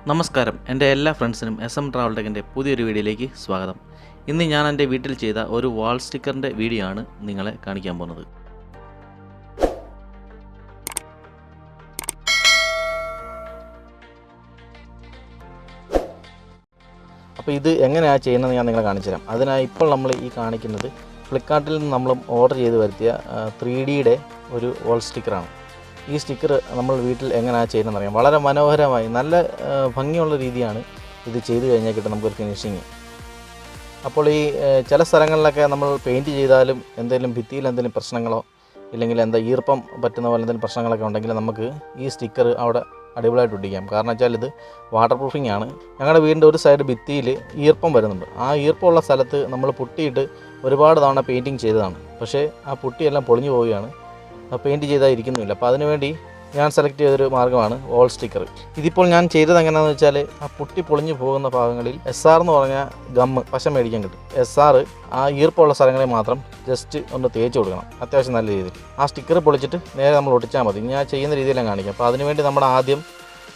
നമസ്കാരം, എൻ്റെ എല്ലാ ഫ്രണ്ട്സിനും SM ട്രാവൽ ടെക്കിൻ്റെ പുതിയൊരു വീഡിയോയിലേക്ക് സ്വാഗതം. ഇന്ന് ഞാൻ എൻ്റെ വീട്ടിൽ ചെയ്ത ഒരു വാൾ സ്റ്റിക്കറിൻ്റെ വീഡിയോ ആണ് നിങ്ങളെ കാണിക്കാൻ പോകുന്നത്. അപ്പോൾ ഇത് എങ്ങനെയാണ് ചെയ്യുന്നത് ഞാൻ നിങ്ങളെ കാണിച്ചു തരാം. അതിനായി ഇപ്പോൾ നമ്മൾ ഈ കാണിക്കുന്നത് ഫ്ലിപ്കാർട്ടിൽ നിന്ന് നമ്മൾ ഓർഡർ ചെയ്ത് വരുത്തിയ 3Dയുടെ ഒരു വാൾ സ്റ്റിക്കറാണ്. ഈ സ്റ്റിക്കർ നമ്മൾ വീട്ടിൽ എങ്ങനെയാണ് ചെയ്യുന്നതെന്ന് അറിയാം. വളരെ മനോഹരമായി നല്ല ഭംഗിയുള്ള രീതിയാണ് ഇത് ചെയ്ത് കഴിഞ്ഞാൽ കിട്ടും നമുക്കൊരു ഫിനിഷിങ്. അപ്പോൾ ഈ ചില സ്ഥലങ്ങളിലൊക്കെ നമ്മൾ പെയിൻറ്റ് ചെയ്താലും എന്തെങ്കിലും ഭിത്തിയിൽ എന്തെങ്കിലും പ്രശ്നങ്ങളോ ഇല്ലെങ്കിൽ ഈർപ്പം പറ്റുന്ന പോലെ എന്തെങ്കിലും പ്രശ്നങ്ങളൊക്കെ ഉണ്ടെങ്കിൽ നമുക്ക് ഈ സ്റ്റിക്കർ അവിടെ അടിപൊളിയായിട്ട് ഒട്ടിക്കാം. കാരണം വെച്ചാൽ ഇത് വാട്ടർ പ്രൂഫിംഗ് ആണ്. ഞങ്ങളുടെ വീടിൻ്റെ ഒരു സൈഡ് ഭിത്തിയിൽ ഈർപ്പം വരുന്നുണ്ട്. ആ ഈർപ്പമുള്ള സ്ഥലത്ത് നമ്മൾ പുട്ടിയിട്ട് ഒരുപാട് തവണ പെയിൻറ്റിങ് ചെയ്തതാണ്. പക്ഷേ ആ പുട്ടിയെല്ലാം പൊളിഞ്ഞു പോവുകയാണ്, പെയിൻറ്റ് ചെയ്താൽ ഇരിക്കുന്നില്ല. അപ്പോൾ അതിനുവേണ്ടി ഞാൻ സെലക്ട് ചെയ്തൊരു മാർഗ്ഗമാണ് വാൾ സ്റ്റിക്കർ. ഇതിപ്പോൾ ഞാൻ ചെയ്തത് എങ്ങനെയാണെന്ന് വെച്ചാൽ ആ പുട്ടി പൊളിഞ്ഞു പോകുന്ന ഭാഗങ്ങളിൽ SR എന്ന് പറഞ്ഞാൽ ഗമ്മ് പശ മേടിക്കാൻ കിട്ടും. SR ആ ഈർപ്പമുള്ള സ്ഥലങ്ങളിൽ മാത്രം ജസ്റ്റ് ഒന്ന് തേച്ച് കൊടുക്കണം, അത്യാവശ്യം നല്ല രീതിയിൽ. ആ സ്റ്റിക്കർ പൊളിച്ചിട്ട് നേരെ നമ്മൾ ഒട്ടിച്ചാൽ മതി. ഞാൻ ചെയ്യുന്ന രീതിയിലാണ് കാണിക്കാം. അപ്പോൾ അതിനുവേണ്ടി നമ്മൾ ആദ്യം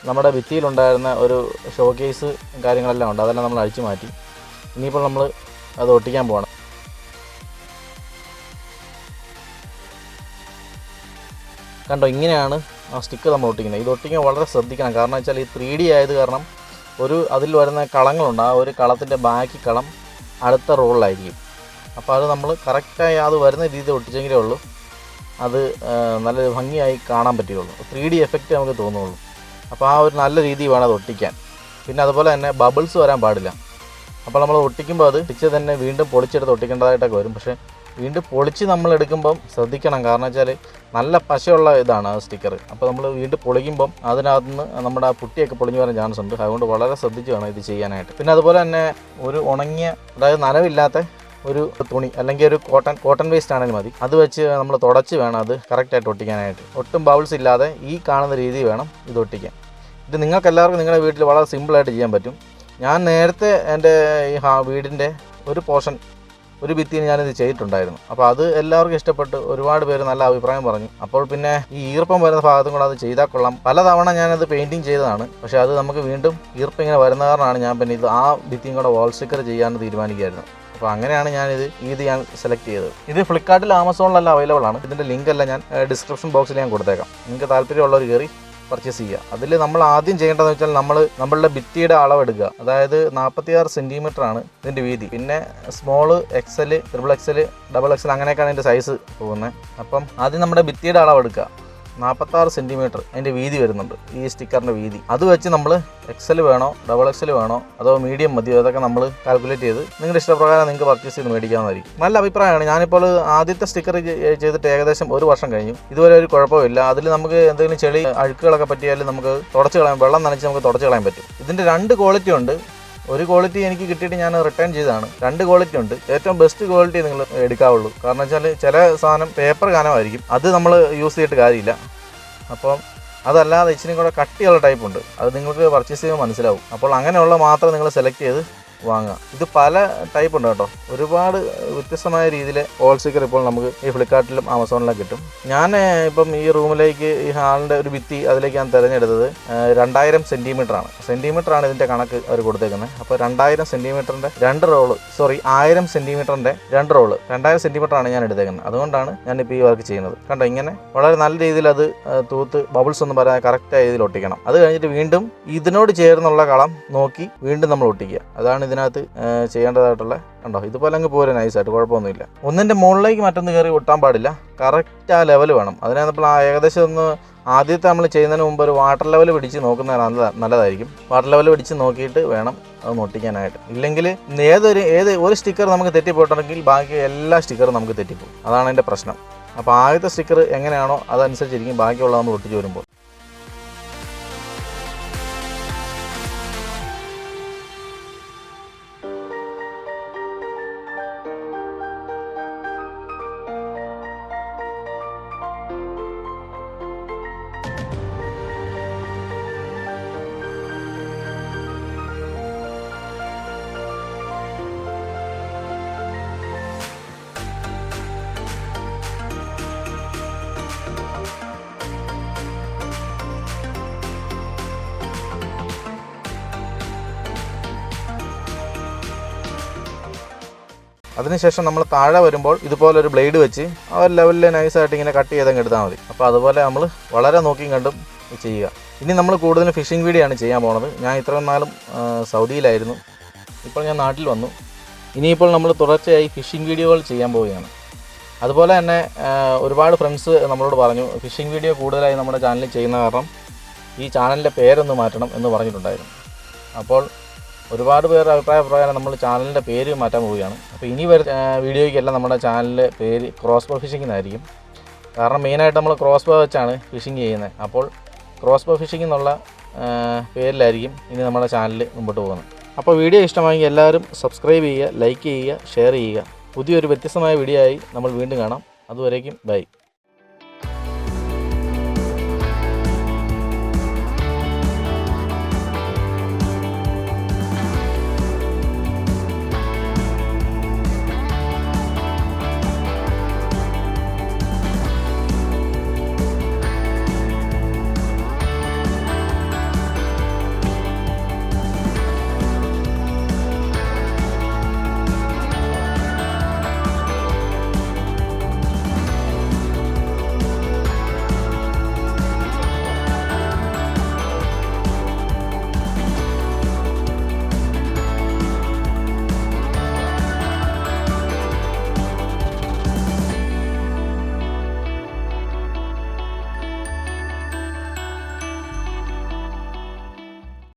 നമ്മുടെ ഭിത്തിയിലുണ്ടായിരുന്ന ഒരു ഷോക്കേസ് കാര്യങ്ങളെല്ലാം ഉണ്ട്, അതെല്ലാം നമ്മൾ അഴിച്ചു മാറ്റി ഇനിയിപ്പോൾ നമ്മൾ അത് ഒട്ടിക്കാൻ പോകണം. കണ്ടോ, ഇങ്ങനെയാണ് ആ സ്റ്റിക്കർ നമ്മൾ ഒട്ടിക്കുന്നത്. ഇത് ഒട്ടിക്കാൻ വളരെ ശ്രദ്ധിക്കണം. കാരണം വെച്ചാൽ ഈ 3D ആയത് കാരണം അതിൽ വരുന്ന കളങ്ങളുണ്ട്. ആ ഒരു കളത്തിൻ്റെ ബാക്കി കളം അടുത്ത റോളിലായിരിക്കും. അപ്പോൾ അത് നമ്മൾ കറക്റ്റായി അത് വരുന്ന രീതിയിൽ ഒട്ടിച്ചെങ്കിലേ ഉള്ളൂ അത് നല്ല ഭംഗിയായി കാണാൻ പറ്റുകയുള്ളൂ, 3D എഫക്റ്റ് നമുക്ക് തോന്നുകയുള്ളൂ. അപ്പോൾ ആ ഒരു നല്ല രീതി വേണം അത് ഒട്ടിക്കാൻ. പിന്നെ അതുപോലെ തന്നെ ബബിൾസ് വരാൻ പാടില്ല. അപ്പോൾ നമ്മൾ ഒട്ടിക്കുമ്പോൾ അത് ഒട്ടിച്ച് തന്നെ വീണ്ടും പൊളിച്ചെടുത്ത് ഒട്ടിക്കേണ്ടതായിട്ടൊക്കെ വരും. പക്ഷേ വീണ്ടും പൊളിച്ച് നമ്മൾ എടുക്കുമ്പം ശ്രദ്ധിക്കണം. കാരണം വെച്ചാൽ നല്ല പശയുള്ള ഇതാണ് ആ സ്റ്റിക്കർ. അപ്പോൾ നമ്മൾ വീണ്ടും പൊളിക്കുമ്പം അതിനകത്ത് നിന്ന് നമ്മുടെ ആ പുട്ടിയൊക്കെ പൊളിഞ്ഞു വരാൻ ചാൻസ് ഉണ്ട്. അതുകൊണ്ട് വളരെ ശ്രദ്ധിച്ച് വേണം ഇത് ചെയ്യാനായിട്ട്. പിന്നെ അതുപോലെ തന്നെ ഒരു ഉണങ്ങിയ, അതായത് നനവില്ലാത്ത ഒരു തുണി അല്ലെങ്കിൽ ഒരു കോട്ടൺ വേസ്റ്റ് ആണെങ്കിൽ മതി. അത് വെച്ച് നമ്മൾ തുടച്ച് വേണം അത് കറക്റ്റായിട്ട് ഒട്ടിക്കാനായിട്ട്. ഒട്ടും ബൗൾസ് ഇല്ലാതെ ഈ കാണുന്ന രീതി വേണം ഇത് ഒട്ടിക്കാൻ. ഇത് നിങ്ങൾക്ക് എല്ലാവർക്കും നിങ്ങളുടെ വീട്ടിൽ വളരെ സിമ്പിളായിട്ട് ചെയ്യാൻ പറ്റും. ഞാൻ നേരത്തെ എൻ്റെ ഈ വീടിൻ്റെ ഒരു പോർഷൻ, ഒരു ഭിത്തിയിൽ ഞാനിത് ചെയ്തിട്ടുണ്ടായിരുന്നു. അപ്പോൾ അത് എല്ലാവർക്കും ഇഷ്ടപ്പെട്ട് ഒരുപാട് പേര് നല്ല അഭിപ്രായം പറഞ്ഞു. അപ്പോൾ പിന്നെ ഈ ഈർപ്പം വരുന്ന ഭാഗത്തും കൂടെ അത് ചെയ്താൽ കൊള്ളാം. പലതവണ ഞാനത് പെയിൻറ്റിങ് ചെയ്തതാണ്. പക്ഷേ അത് നമുക്ക് വീണ്ടും ഈർപ്പം ഇങ്ങനെ വരുന്ന കാരണമാണ് ഞാൻ പിന്നെ ഇത് ആ ഭിത്തിയും കൂടെ വാൾ സ്റ്റിക്കർ ചെയ്യാൻ തീരുമാനിക്കുകയായിരുന്നു. അപ്പോൾ അങ്ങനെയാണ് ഞാൻ സെലക്ട് ചെയ്തത്. ഇത് ഫ്ലിപ്കാർട്ടിൽ ആമസോണിലെല്ലാം അവൈലബിൾ ആണ്. ഇതിൻ്റെ ലിങ്ക് എല്ലാം ഞാൻ ഡിസ്ക്രിപ്ഷൻ ബോക്സിൽ ഞാൻ കൊടുത്തേക്കാം. നിങ്ങൾക്ക് താല്പര്യമുള്ളവർ കയറി പർച്ചേസ് ചെയ്യുക. അതിൽ നമ്മൾ ആദ്യം ചെയ്യേണ്ടതെന്ന് വെച്ചാൽ നമ്മളുടെ ഭിത്തിയുടെ അളവെടുക്കുക. അതായത് 46 സെൻറ്റിമീറ്ററാണ് ഇതിൻ്റെ വീതി. പിന്നെ സ്മോള്, XL, XXXL, XXL അങ്ങനെയൊക്കെയാണ് ഇതിൻ്റെ സൈസ് പോകുന്നത്. അപ്പം ആദ്യം നമ്മുടെ ഭിത്തിയുടെ അളവെടുക്കുക. 46 സെൻറ്റിമീറ്റർ അതിൻ്റെ വീതി വരുന്നുണ്ട്, ഈ സ്റ്റിക്കറിൻ്റെ വീതി. അത് വെച്ച് നമ്മൾ XL വേണോ XXL വേണോ അതോ മീഡിയം മതിയോ അതൊക്കെ നമ്മൾ കാൽക്കുലേറ്റ് ചെയ്ത് നിങ്ങളുടെ ഇഷ്ടപ്രകാരം നിങ്ങൾക്ക് പർച്ചേസ് ചെയ്ത് മേടിക്കാവുന്നതായിരിക്കും. നല്ല അഭിപ്രായമാണ്. ഞാനിപ്പോൾ ആദ്യത്തെ സ്റ്റിക്കർ ചെയ്തിട്ട് ഏകദേശം 1 വർഷം കഴിഞ്ഞു. ഇതുവരെ ഒരു കുഴപ്പമില്ല. അതിൽ നമുക്ക് എന്തെങ്കിലും ചെളി അഴുക്കുകളൊക്കെ പറ്റിയാലും നമുക്ക് തുടച്ച് കളയാൻ, വെള്ളം നനച്ച് നമുക്ക് തുടച്ച് കളയാൻ പറ്റും. ഇതിൻ്റെ 2 ക്വാളിറ്റി ഉണ്ട്. ഒരു ക്വാളിറ്റി എനിക്ക് കിട്ടിയിട്ട് ഞാൻ റിട്ടേൺ ചെയ്തതാണ്. 2 ക്വാളിറ്റി ഉണ്ട്. ഏറ്റവും ബെസ്റ്റ് ക്വാളിറ്റി നിങ്ങൾ എടുക്കാവുള്ളൂ. കാരണം വെച്ചാൽ ചില സാധനം പേപ്പർ കനമായിരിക്കും, അത് നമ്മൾ യൂസ് ചെയ്തിട്ട് കാര്യമില്ല. അപ്പം അതല്ലാതെ ഇച്ചിരി കൂടെ കട്ടിയുള്ള ടൈപ്പ് ഉണ്ട്, അത് നിങ്ങൾക്ക് പർച്ചേസ് ചെയ്യുമ്പോൾ മനസ്സിലാവും. അപ്പോൾ അങ്ങനെയുള്ള മാത്രം നിങ്ങൾ സെലക്ട് ചെയ്ത് വാങ്ങുക. ഇത് പല ടൈപ്പ് ഉണ്ട് കേട്ടോ. ഒരുപാട് വ്യത്യസ്തമായ രീതിയിൽ വാൾ സ്റ്റിക്കർ ഇപ്പോൾ നമുക്ക് ഈ ഫ്ലിപ്കാർട്ടിലും ആമസോണിലും കിട്ടും. ഞാൻ ഇപ്പം ഈ റൂമിലേക്ക്, ഈ ഹാളിൻ്റെ ഒരു ഭിത്തി, അതിലേക്ക് ഞാൻ തിരഞ്ഞെടുത്തത് 2000 സെൻറ്റിമീറ്ററാണ് ഇതിൻ്റെ കണക്ക് അവർ കൊടുത്തേക്കുന്നത്. അപ്പോൾ 2000 സെൻറ്റിമീറ്ററിൻ്റെ 2 റോള്, 1000 സെൻറ്റിമീറ്ററിൻ്റെ 2 റോള്, 2000 സെൻറ്റിമീറ്ററാണ് ഞാൻ എടുത്തേക്കുന്നത്. അതുകൊണ്ടാണ് ഞാനിപ്പോൾ ഈ വർക്ക് ചെയ്യുന്നത്. കണ്ടോ, ഇങ്ങനെ വളരെ നല്ല രീതിയിൽ അത് തൂത്ത് ബബിൾസ് ഒന്നും പറയാൻ കറക്റ്റായ രീതിയിൽ ഒട്ടിക്കണം. അത് കഴിഞ്ഞിട്ട് വീണ്ടും ഇതിനോട് ചേർന്നുള്ള കളം നോക്കി വീണ്ടും നമ്മൾ ഒട്ടിക്കുക. അതാണ് ഇതിനകത്ത് ചെയ്യേണ്ടതായിട്ടുള്ള. കണ്ടോ, ഇതുപോലെ അങ്ങ് പോരെ നൈസായിട്ട്, കുഴപ്പമൊന്നുമില്ല. ഒന്നിൻ്റെ മുകളിലേക്ക് മറ്റൊന്ന് കയറി ഒട്ടാൻ പാടില്ല. കറക്റ്റ് ആ ലെവൽ വേണം. അതിനകത്ത് ഏകദേശം ഒന്ന് ആദ്യത്തെ നമ്മൾ ചെയ്യുന്നതിന് മുമ്പ് ഒരു വാട്ടർ ലെവൽ പിടിച്ച് നോക്കുന്നത് നല്ലതായിരിക്കും. വാട്ടർ ലെവൽ പിടിച്ച് നോക്കിയിട്ട് വേണം അത് ഒട്ടിക്കാനായിട്ട്. ഇല്ലെങ്കിൽ ഒരു സ്റ്റിക്കർ നമുക്ക് തെറ്റിപ്പോയിട്ടുണ്ടെങ്കിൽ ബാക്കി എല്ലാ സ്റ്റിക്കറും നമുക്ക് തെറ്റിപ്പോകും. അതാണ് അതിൻ്റെ പ്രശ്നം. അപ്പോൾ ആദ്യത്തെ സ്റ്റിക്കർ എങ്ങനെയാണോ അതനുസരിച്ചിരിക്കും ബാക്കിയുള്ള നമ്മൾ ഒട്ടിച്ച് വരുമ്പോൾ. അതിനുശേഷം നമ്മൾ താഴെ വരുമ്പോൾ ഇതുപോലെ ഒരു ബ്ലേഡ് വെച്ച് ആ ഒരു ലെവലിൽ നൈസായിട്ട് ഇങ്ങനെ കട്ട് ചെയ്തങ്ങ് എടുത്താൽ മതി. അപ്പോൾ അതുപോലെ നമ്മൾ വളരെ നോക്കിയും കണ്ടും ചെയ്യുക. ഇനി നമ്മൾ കൂടുതലും ഫിഷിംഗ് വീഡിയോ ആണ് ചെയ്യാൻ പോകുന്നത്. ഞാൻ ഇത്രയും നാളും സൗദിയിലായിരുന്നു, ഇപ്പോൾ ഞാൻ നാട്ടിൽ വന്നു. ഇനിയിപ്പോൾ നമ്മൾ തുടർച്ചയായി ഫിഷിംഗ് വീഡിയോകൾ ചെയ്യാൻ പോവുകയാണ്. അതുപോലെ തന്നെ ഒരുപാട് ഫ്രണ്ട്സ് നമ്മളോട് പറഞ്ഞു ഫിഷിംഗ് വീഡിയോ കൂടുതലായി നമ്മുടെ ചാനലിൽ ചെയ്യുന്ന കാരണം ഈ ചാനലിൻ്റെ പേരൊന്ന് മാറ്റണം എന്ന് പറഞ്ഞിട്ടുണ്ടായിരുന്നു. അപ്പോൾ ഒരുപാട് പേരുടെ അഭിപ്രായ പ്രകാരം നമ്മൾ ചാനലിൻ്റെ പേര് മാറ്റാൻ പോവുകയാണ്. അപ്പോൾ ഇനി വരുന്ന വീഡിയോയ്ക്കെല്ലാം നമ്മുടെ ചാനലിലെ പേര് ക്രോസ്ബോ ഫിഷിംഗ് എന്നായിരിക്കും. കാരണം മെയിനായിട്ട് നമ്മൾ ക്രോസ്ബോ വെച്ചാണ് ഫിഷിംഗ് ചെയ്യുന്നത്. അപ്പോൾ ക്രോസ്ബോ ഫിഷിംഗ് എന്നുള്ള പേരിലായിരിക്കും ഇനി നമ്മുടെ ചാനൽ മുമ്പോട്ട് പോകുന്നത്. അപ്പോൾ വീഡിയോ ഇഷ്ടമായെങ്കിൽ എല്ലാവരും സബ്സ്ക്രൈബ് ചെയ്യുക, ലൈക്ക് ചെയ്യുക, ഷെയർ ചെയ്യുക. പുതിയൊരു വ്യത്യസ്തമായ വീഡിയോ ആയി നമ്മൾ വീണ്ടും കാണാം. അതുവരേക്കും ബൈ.